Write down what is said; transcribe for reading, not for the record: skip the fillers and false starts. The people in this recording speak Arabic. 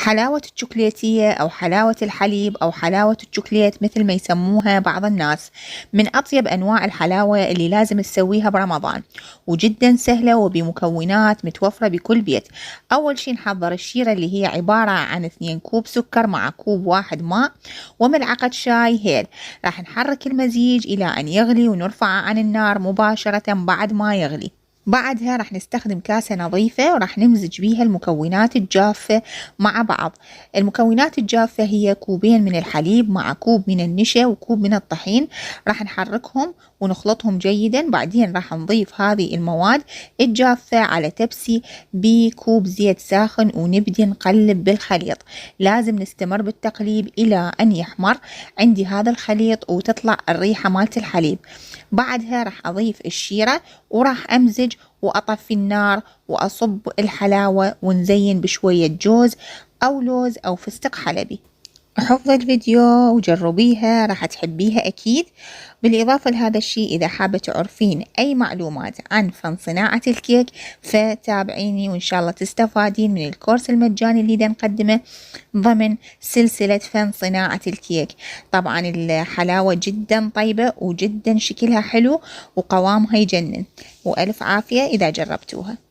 حلاوة الشوكولاتية أو حلاوة الحليب أو حلاوة الشوكولات مثل ما يسموها بعض الناس، من أطيب أنواع الحلاوة اللي لازم تسويها برمضان، وجدا سهلة وبمكونات متوفرة بكل بيت. أول شي نحضر الشيرة اللي هي عبارة عن 2 كوب سكر مع كوب واحد ماء وملعقة شاي هيل. راح نحرك المزيج إلى أن يغلي ونرفعه عن النار مباشرة بعد ما يغلي. بعدها راح نستخدم كاسة نظيفة وراح نمزج بيها المكونات الجافة مع بعض. المكونات الجافة هي كوبين من الحليب مع كوب من النشا وكوب من الطحين. راح نحركهم ونخلطهم جيدا. بعدين راح نضيف هذه المواد الجافة على تبسي بكوب زيت ساخن ونبدي نقلب بالخليط. لازم نستمر بالتقليب إلى أن يحمر عندي هذا الخليط وتطلع الريحة مالت الحليب. بعدها راح أضيف الشيرة وراح أمزج وأطفي النار وأصب الحلاوة ونزين بشوية جوز أو لوز أو فستق حلبي. حفظ الفيديو وجربيها راح تحبيها أكيد. بالإضافة لهذا الشيء إذا حابة تعرفين أي معلومات عن فن صناعة الكيك فتابعيني وإن شاء الله تستفادين من الكورس المجاني اللي دا نقدمه ضمن سلسلة فن صناعة الكيك. طبعا الحلاوة جدا طيبة وجدا شكلها حلو وقوامها يجنن، وألف عافية إذا جربتوها.